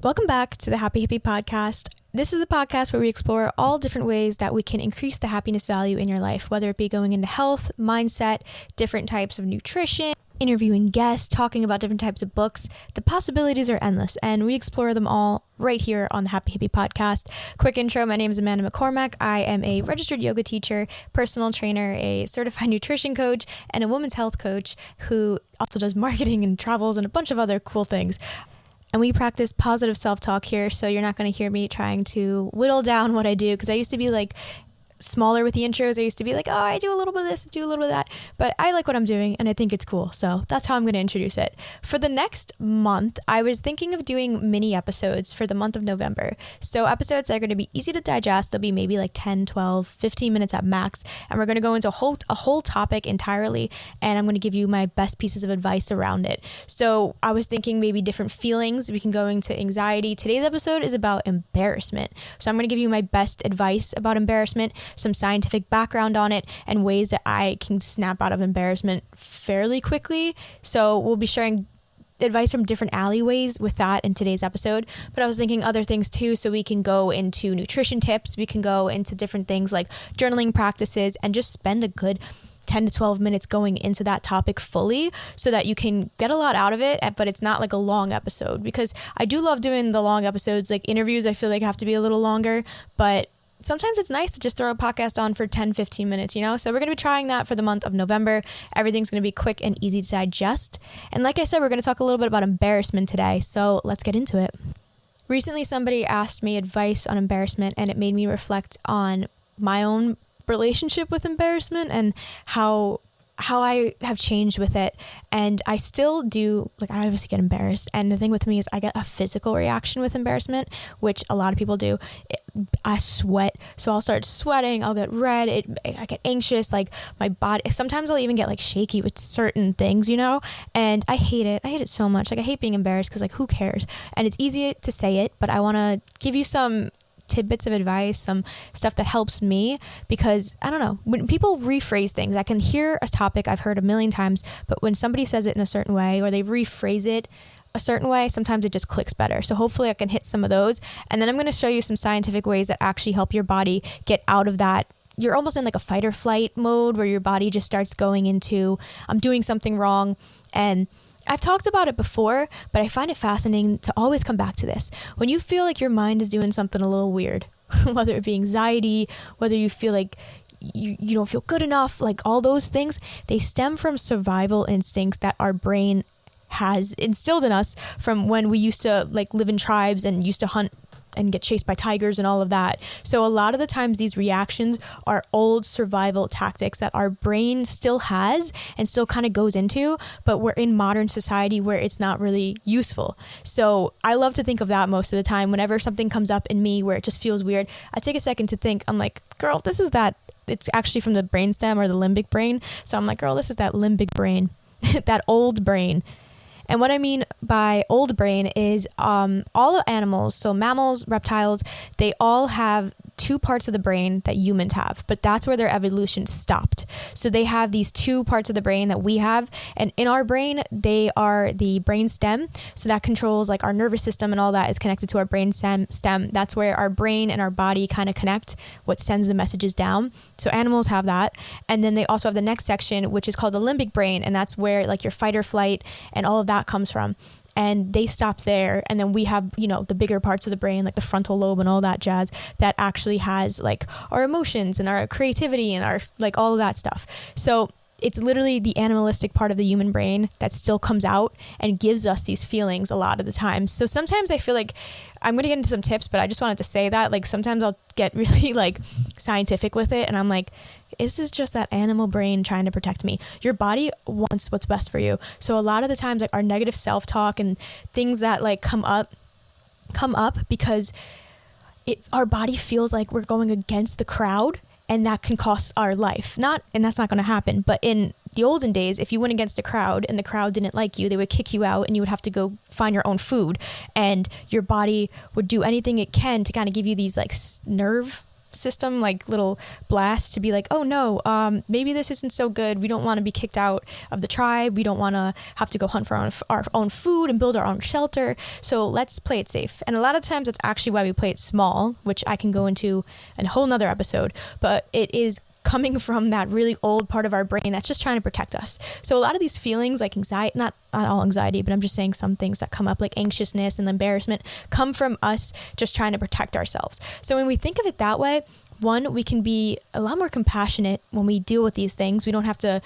Welcome back to the Happy Hippie Podcast. This is the podcast where we explore all different ways that we can increase the happiness value in your life, whether it be going into health, mindset, different types of nutrition, interviewing guests, talking about different types of books. The possibilities are endless, and we explore them all right here on the Happy Hippie Podcast. Quick intro, my name is Amanda McCormack. I am a registered yoga teacher, personal trainer, a certified nutrition coach, and a women's health coach who also does marketing and travels and a bunch of other cool things. And we practice positive self-talk here, so you're not going to hear me trying to whittle down what I do, because I used to be like smaller with the intros. I used to be like, oh, I do a little bit of this, do a little bit of that, but I like what I'm doing and I think it's cool. So that's how I'm going to introduce it. For the next month, I was thinking of doing mini episodes for the month of November. So episodes that are going to be easy to digest. They'll be maybe like 10, 12, 15 minutes at max. And we're going to go into a whole topic entirely. And I'm going to give you my best pieces of advice around it. So I was thinking maybe different feelings. We can go into anxiety. Today's episode is about embarrassment. So I'm going to give you my best advice about embarrassment, some scientific background on it, and ways that I can snap out of embarrassment fairly quickly. So we'll be sharing advice from different alleyways with that in today's episode. But I was thinking other things too, so we can go into nutrition tips, we can go into different things like journaling practices, and just spend a good 10 to 12 minutes going into that topic fully so that you can get a lot out of it, but it's not like a long episode, because I do love doing the long episodes. Like interviews, I feel like have to be a little longer, but sometimes it's nice to just throw a podcast on for 10, 15 minutes, So we're going to be trying that for the month of November. Everything's going to be quick and easy to digest. And like I said, we're going to talk a little bit about embarrassment today. So let's get into it. Recently, somebody asked me advice on embarrassment, and it made me reflect on my own relationship with embarrassment and how I have changed with it. And I still do, I obviously get embarrassed. And the thing with me is I get a physical reaction with embarrassment, which a lot of people do. I sweat. So I'll start sweating. I'll get red. I get anxious. Like my body, sometimes I'll even get shaky with certain things, and I hate it. I hate it so much. I hate being embarrassed because who cares? And it's easy to say it, but I want to give you some tidbits of advice, some stuff that helps me, because I don't know, when people rephrase things, I can hear a topic I've heard a million times, but when somebody says it in a certain way or they rephrase it a certain way, sometimes it just clicks better. So hopefully I can hit some of those, and then I'm going to show you some scientific ways that actually help your body get out of that. You're almost in a fight or flight mode where your body just starts going into, I'm doing something wrong. And I've talked about it before, but I find it fascinating to always come back to this. When you feel like your mind is doing something a little weird, whether it be anxiety, whether you feel like you don't feel good enough, all those things, they stem from survival instincts that our brain has instilled in us from when we used to live in tribes and used to hunt and get chased by tigers and all of that. So a lot of the times these reactions are old survival tactics that our brain still has and still kind of goes into, but we're in modern society where it's not really useful. So I love to think of that most of the time. Whenever something comes up in me where it just feels weird, I take a second to think. I'm like, girl, this is that. It's actually from the brainstem or the limbic brain. So I'm like, girl, this is that limbic brain, that old brain. And what I mean by old brain is all the animals, so mammals, reptiles, they all have two parts of the brain that humans have, but that's where their evolution stopped. So they have these two parts of the brain that we have, and in our brain, they are the brain stem. So that controls our nervous system, and all that is connected to our brain stem. That's where our brain and our body kind of connect, what sends the messages down. So animals have that. And then they also have the next section, which is called the limbic brain, and that's where your fight or flight and all of that comes from. And they stop there. And then we have, the bigger parts of the brain, like the frontal lobe and all that jazz, that actually has our emotions and our creativity and our all of that stuff. So it's literally the animalistic part of the human brain that still comes out and gives us these feelings a lot of the time. So sometimes I feel I'm going to get into some tips, but I just wanted to say that sometimes I'll get really scientific with it. And I'm like, this is just that animal brain trying to protect me. Your body wants what's best for you. So a lot of the times our negative self-talk and things that come up because our body feels like we're going against the crowd, and that can cost our life. And that's not going to happen. But in the olden days, if you went against a crowd and the crowd didn't like you, they would kick you out and you would have to go find your own food. And your body would do anything it can to kind of give you these nerve system, like little blast to be like, oh no, maybe this isn't so good. We don't want to be kicked out of the tribe. We don't want to have to go hunt for our own food and build our own shelter. So let's play it safe. And a lot of times that's actually why we play it small, which I can go into a whole nother episode, but it is coming from that really old part of our brain that's just trying to protect us. So a lot of these feelings like anxiety, not all anxiety, but I'm just saying some things that come up like anxiousness and embarrassment come from us just trying to protect ourselves. So when we think of it that way, one, we can be a lot more compassionate when we deal with these things. We don't have to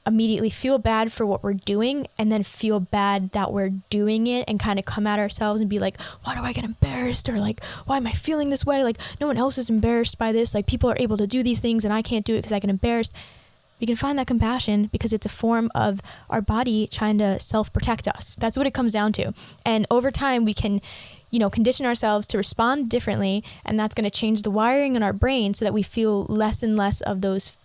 immediately feel bad for what we're doing and then feel bad that we're doing it and kind of come at ourselves and be like, why do I get embarrassed? Or like, why am I feeling this way? Like, no one else is embarrassed by this. Like, people are able to do these things and I can't do it because I get embarrassed. We can find that compassion because it's a form of our body trying to self-protect us. That's what it comes down to. And over time, we can, condition ourselves to respond differently, and that's going to change the wiring in our brain so that we feel less and less of those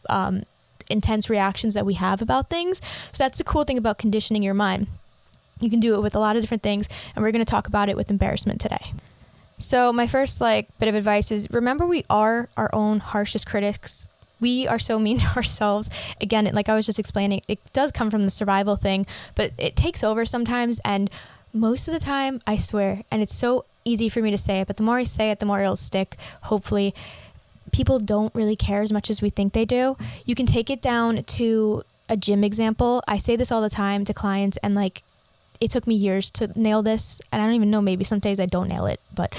intense reactions that we have about things. So that's the cool thing about conditioning your mind. You can do it with a lot of different things, and we're going to talk about it with embarrassment today. So my first bit of advice is remember we are our own harshest critics. We are so mean to ourselves. Again, like I was just explaining, it does come from the survival thing, but it takes over sometimes, and most of the time, I swear, and it's so easy for me to say it, but the more I say it, the more it'll stick, hopefully. People don't really care as much as we think they do. You can take it down to a gym example. I say this all the time to clients, and it took me years to nail this, and I don't even know, maybe some days I don't nail it, but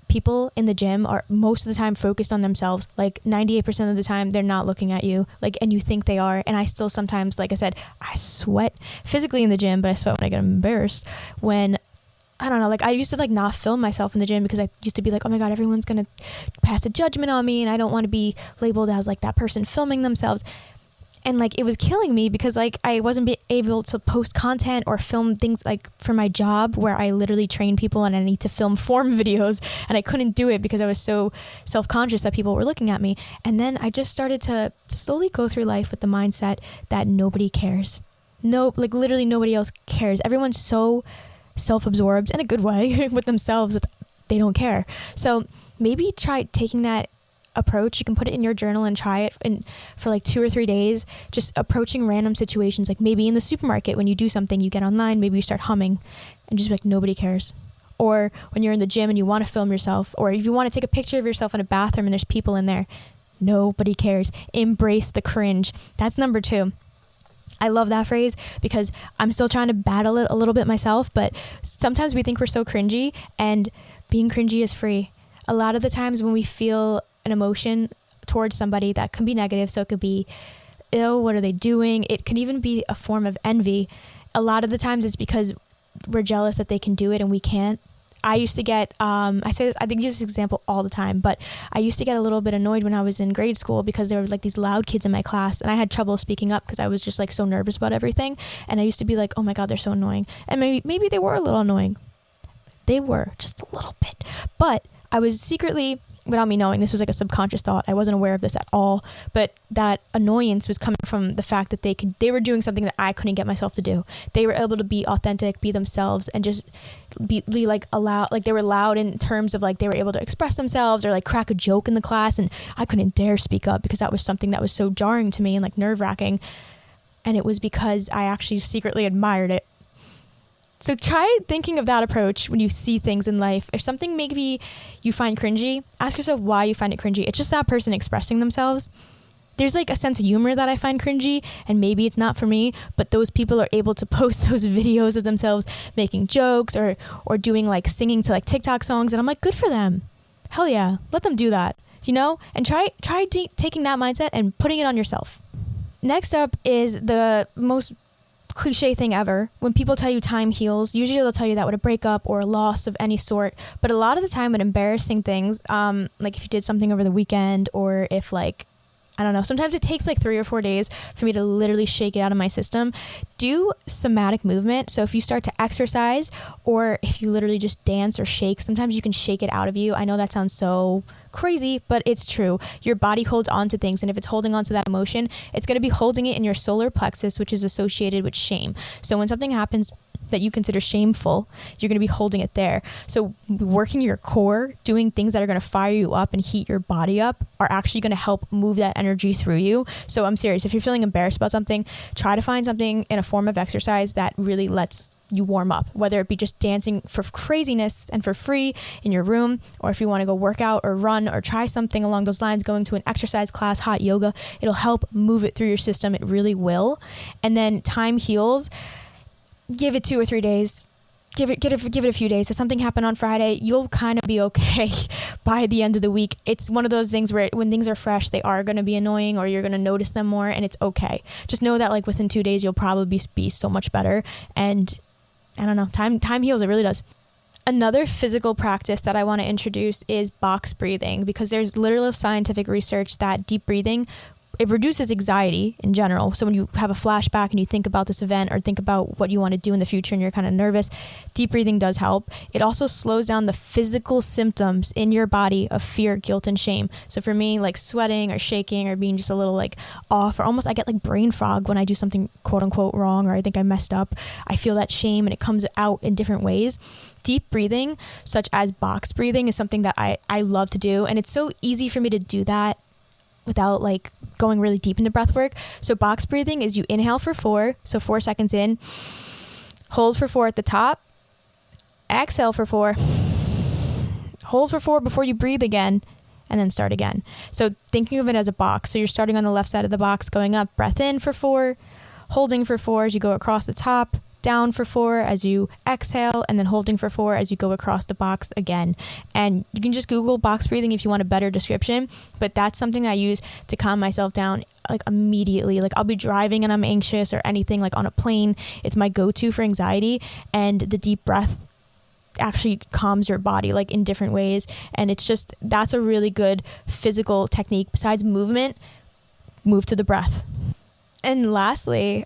people in the gym are most of the time focused on themselves. 98% of the time they're not looking at you, and you think they are. And I still sometimes, like I said, I sweat physically in the gym, but I sweat when I get embarrassed. When I don't know, I used to not film myself in the gym because I used to be like, oh my God, everyone's going to pass a judgment on me and I don't want to be labeled as that person filming themselves. And it was killing me because I wasn't able to post content or film things for my job where I literally train people and I need to film form videos, and I couldn't do it because I was so self-conscious that people were looking at me. And then I just started to slowly go through life with the mindset that nobody cares. No, literally nobody else cares. Everyone's so self-absorbed in a good way with themselves that they don't care. So maybe try taking that approach. You can put it in your journal and try it for 2 or 3 days, just approaching random situations. Maybe in the supermarket when you do something, you get online, maybe you start humming and just nobody cares. Or when you're in the gym and you want to film yourself, or if you want to take a picture of yourself in a bathroom and there's people in there, nobody cares. Embrace the cringe. That's number 2. I love that phrase because I'm still trying to battle it a little bit myself, but sometimes we think we're so cringy, and being cringy is free. A lot of the times when we feel an emotion towards somebody, that can be negative. So it could be, ew, what are they doing? It can even be a form of envy. A lot of the times it's because we're jealous that they can do it and we can't. I used to get, I think use this example all the time, but I used to get a little bit annoyed when I was in grade school because there were these loud kids in my class, and I had trouble speaking up because I was just so nervous about everything. And I used to be like, oh my God, they're so annoying. And maybe they were a little annoying. They were just a little bit, but I was secretly, without me knowing, this was a subconscious thought. I wasn't aware of this at all, but that annoyance was coming from the fact that they were doing something that I couldn't get myself to do. They were able to be authentic, be themselves, and just be allowed, they were loud in terms of they were able to express themselves or crack a joke in the class, and I couldn't dare speak up because that was something that was so jarring to me and nerve-wracking. And it was because I actually secretly admired it. So try thinking of that approach when you see things in life. If something maybe you find cringy, ask yourself why you find it cringy. It's just that person expressing themselves. There's a sense of humor that I find cringy, and maybe it's not for me, but those people are able to post those videos of themselves making jokes or doing singing to TikTok songs, and I'm good for them. Hell yeah, let them do that, and try taking that mindset and putting it on yourself. Next up is the most cliche thing ever. When people tell you time heals, usually they'll tell you that with a breakup or a loss of any sort, but a lot of the time with embarrassing things, if you did something over the weekend, or if I don't know, sometimes it takes 3 or 4 days for me to literally shake it out of my system. Do somatic movement. So if you start to exercise, or if you literally just dance or shake, sometimes you can shake it out of you. I know that sounds so crazy, but it's true. Your body holds on to things, and if it's holding on to that emotion, it's going to be holding it in your solar plexus, which is associated with shame. So when something happens that you consider shameful, you're going to be holding it there. So working your core, doing things that are going to fire you up and heat your body up are actually going to help move that energy through you. So I'm serious. If you're feeling embarrassed about something, try to find something in a form of exercise that really lets you warm up, whether it be just dancing for craziness and for free in your room, or if you want to go work out or run or try something along those lines, going to an exercise class, hot yoga, it'll help move it through your system. It really will. And then time heals. Give it 2 or 3 days. Give it a few days. If something happened on Friday, you'll kind of be okay by the end of the week. It's one of those things where when things are fresh, they are going to be annoying, or you're going to notice them more, and it's okay. Just know that like within 2 days, you'll probably be so much better. And I don't know, time heals. It really does. Another physical practice that I want to introduce is box breathing, because there's literal scientific research that deep breathing, it reduces anxiety in general. So when you have a flashback and you think about this event or think about what you want to do in the future and you're kind of nervous, deep breathing does help. It also slows down the physical symptoms in your body of fear, guilt, and shame. So for me, like sweating or shaking or being just a little like off, or almost I get like brain fog when I do something quote unquote wrong, or I think I messed up. I feel that shame and it comes out in different ways. Deep breathing, such as box breathing, is something that I love to do. And it's so easy for me to do that without like going really deep into breath work. So box breathing is you inhale for 4, so 4 seconds in, hold for 4 at the top, exhale for 4, hold for 4 before you breathe again, and then start again. So thinking of it as a box. So you're starting on the left side of the box, going up, breath in for 4, holding for 4 as you go across the top, down for 4 as you exhale, and then holding for 4 as you go across the box again. And you can just Google box breathing if you want a better description, but that's something I use to calm myself down like immediately. Like I'll be driving and I'm anxious or anything, like on a plane. It's my go-to for anxiety, and the deep breath actually calms your body like in different ways. And it's just, that's a really good physical technique. Besides movement, move to the breath. And lastly,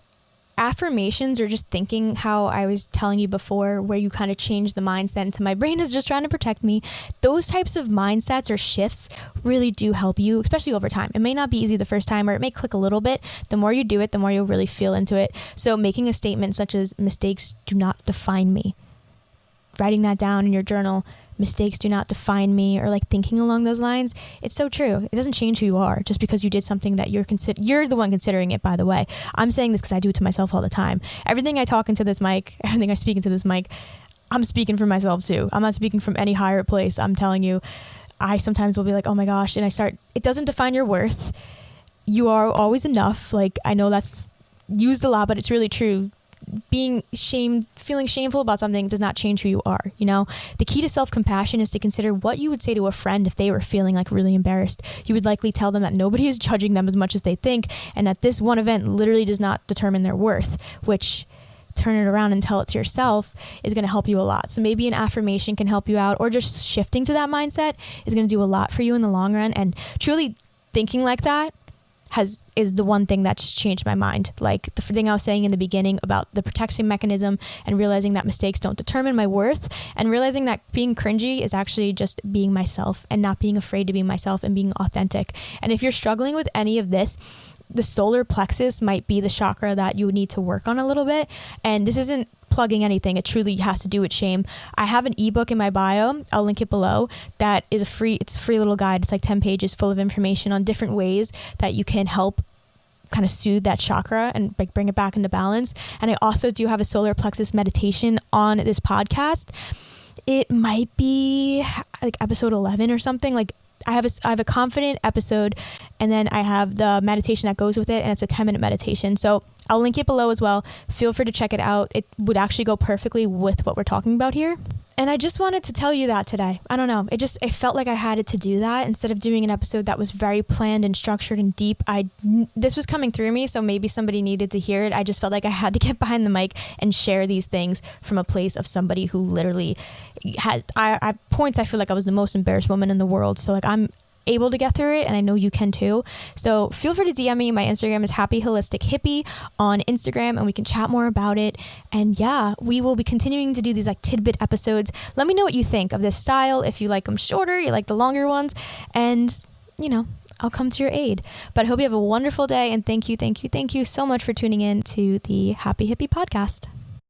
affirmations, or just thinking how I was telling you before, where you kind of change the mindset into my brain is just trying to protect me. Those types of mindsets or shifts really do help you, especially over time. It may not be easy the first time, or it may click a little bit. The more you do it, the more you'll really feel into it. So making a statement such as mistakes do not define me, writing that down in your journal, mistakes do not define me, or like thinking along those lines, it's so true. It doesn't change who you are just because you did something that you're the one considering it, by the way. I'm saying this because I do it to myself all the time. Everything I talk into this mic, everything I speak into this mic, I'm speaking for myself too. I'm not speaking from any higher place. I'm telling you, I sometimes will be like, oh my gosh, and it doesn't define your worth. You are always enough. Like, I know that's used a lot, but it's really true. Feeling shameful about something does not change who you are. You know, the key to self-compassion is to consider what you would say to a friend if they were feeling like really embarrassed. You would likely tell them that nobody is judging them as much as they think, and that this one event literally does not determine their worth, which, turn it around and tell it to yourself, is going to help you a lot. So maybe an affirmation can help you out, or just shifting to that mindset is going to do a lot for you in the long run. And truly thinking like that is the one thing that's changed my mind. Like the thing I was saying in the beginning about the protection mechanism, and realizing that mistakes don't determine my worth, and realizing that being cringy is actually just being myself and not being afraid to be myself and being authentic. And if you're struggling with any of this, the solar plexus might be the chakra that you need to work on a little bit. And this isn't plugging anything. It truly has to do with shame. I have an ebook in my bio. I'll link it below. That is it's a free little guide. It's like 10 pages full of information on different ways that you can help kind of soothe that chakra and like bring it back into balance. And I also do have a solar plexus meditation on this podcast. It might be like episode 11 or something. Like I have a confident episode, and then I have the meditation that goes with it, and it's a 10-minute meditation. So I'll link it below as well. Feel free to check it out. It would actually go perfectly with what we're talking about here. And I just wanted to tell you that today. I don't know. It felt like I had to do that instead of doing an episode that was very planned and structured and deep. This was coming through me, so maybe somebody needed to hear it. I just felt like I had to get behind the mic and share these things from a place of somebody who literally has, at points I feel like I was the most embarrassed woman in the world. So like I'm able to get through it, and I know you can too. So feel free to DM me. My Instagram is Happy Holistic Hippie on Instagram, and we can chat more about it. And yeah, we will be continuing to do these like tidbit episodes. Let me know what you think of this style. If you like them shorter, you like the longer ones, and you know, I'll come to your aid. But I hope you have a wonderful day, and thank you so much for tuning in to the Happy Hippie podcast.